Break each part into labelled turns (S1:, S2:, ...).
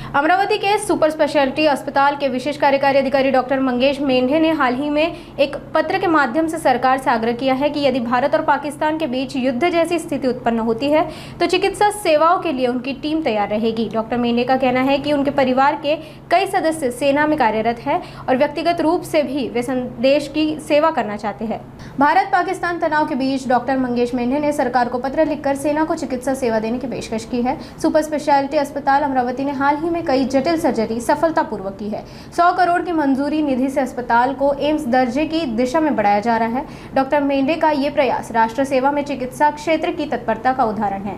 S1: अमरावती के super speciality अस्पताल के विशेष कार्यकारी अधिकारी डॉक्टर मंगेश मेंढे ने हाल ही में एक पत्र के माध्यम से सरकार से आग्रह किया है कि यदि भारत और पाकिस्तान के बीच युद्ध जैसी स्थिति उत्पन्न होती है तो चिकित्सा सेवाओं के लिए उनकी टीम तैयार रहेगी। डॉक्टर मेंढे का कहना है कि उनके परिवार के कई सदस्य सेना में कार्यरत है और व्यक्तिगत रूप से भी वे देश की सेवा करना चाहते हैं। भारत पाकिस्तान तनाव के बीच डॉक्टर मंगेश मेंढे ने सरकार को पत्र लिखकर सेना को चिकित्सा सेवा देने की पेशकश की है। सुपर स्पेशलिटी अस्पताल अमरावती ने हाल ही में कई जटिल सर्जरी सफलतापूर्वक की है। 100 करोड़ की मंजूरी निधि से अस्पताल को एम्स दर्जे की दिशा में बढ़ाया जा रहा है। डॉक्टर मेंढे का ये प्रयास राष्ट्र सेवा में चिकित्सा क्षेत्र की तत्परता का उदाहरण है।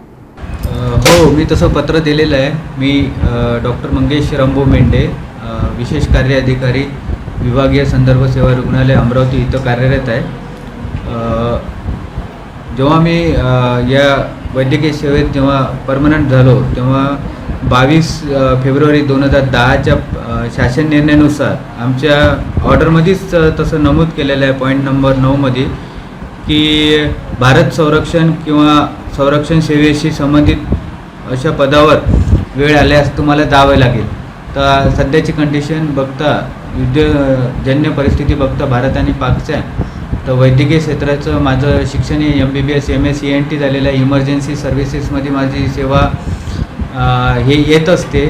S2: हो, मी तसं पत्र दिलेलं आहे। मी डॉक्टर मंगेश रंबो मेंढे, विशेष कार्य अधिकारी, विभागीय संदर्भ सेवा रुग्णालय अमरावती इथं कार्यरत आहे। जेव्हा मी या वैद्यकीय सेवेत जेव्हा परमनंट झालो तेव्हा 22 फेब्रुवारी 2010च्या शासन निर्णयानुसार आमच्या ऑर्डरमध्येच तसं नमूद केलेलं आहे पॉईंट नंबर 9 मध्ये की भारत संरक्षण किंवा संरक्षण सेवेशी संबंधित अशा पदावर वेळ आल्यास तुम्हाला जावे लागेल। तर सध्याची कंडिशन बघता युद्धजन्य परिस्थिती बघता भारत आणि पाकच्या तर वैद्यकीय क्षेत्राचं माझं शिक्षण MBBS MS ENT झालेलं आहे। इमर्जन्सी सर्व्हिसेसमध्ये माझी सेवा हे येत असते।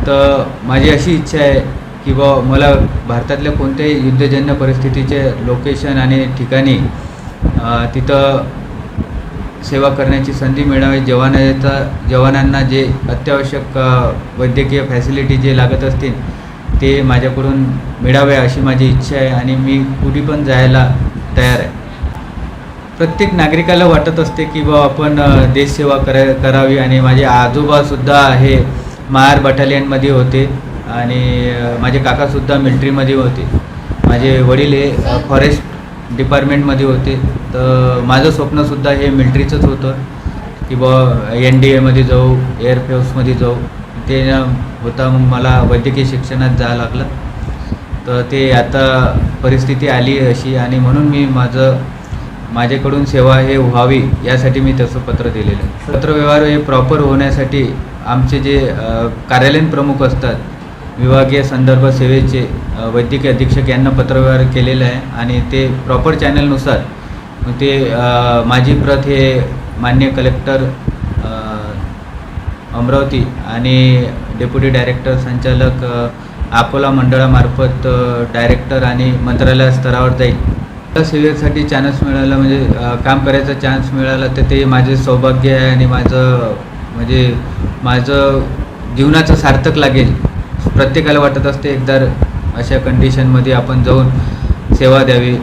S2: तर माझी अशी इच्छा आहे की मला भारतातल्या कोणत्याही युद्धजन्य परिस्थितीचे लोकेशन आणि ठिकाणी तिथं सेवा करण्याची संधी मिळावी। जवानांना जे अत्यावश्यक वैद्यकीय फॅसिलिटी जे लागत असतील ते माझ्याकडून मिळावे अशी माझी इच्छा आहे आणि मी कुठे पण जायला तयार आहे। प्रत्येक नागरिकाला वाटत असते की आपण देशसेवा करावी आणि माझे आजोबासुद्धा हे महार बटालियनमध्ये होते आणि माझे काकासुद्धा मिलिटरीमध्ये होते। माझे वडील हे फॉरेस्ट डिपार्टमेंटमध्ये होते। तर माझं स्वप्नसुद्धा हे मिलिटरीचंच होतं की NDAमध्ये जाऊ, एअरफोर्समध्ये जाऊ। ते होता मग मला वैद्यकीय शिक्षणात जावं लागलं। तर ते आता परिस्थिती आली अशी आणि म्हणून मी माझ्याकडून सेवा हे व्हावी यासाठी मी तसं पत्र दिलेलं आहे। पत्रव्यवहार हे प्रॉपर होण्यासाठी आमचे जे कार्यालयीन प्रमुख असतात, विभागीय संदर्भ सेवेचे वैद्यकीय अधीक्षक यांना पत्रव्यवहार केलेला आहे आणि ते प्रॉपर चॅनलनुसार ते माझी प्रत हे माननीय कलेक्टर अमरावती आणि डेप्युटी डायरेक्टर संचालक अकोला मंडळामार्फत डायरेक्टर आणि मंत्रालय स्तरावर जाईल। सेवेसाठी चान्स मिळाला म्हणजे काम करायचा चान्स मिळाला तर ते माझे सौभाग्य आहे आणि माझं जीवनाचं सार्थक लागेल। प्रत्येकाला वाटत असते एकदा अशा कंडिशनमध्ये आपण जाऊन सेवा द्यावी।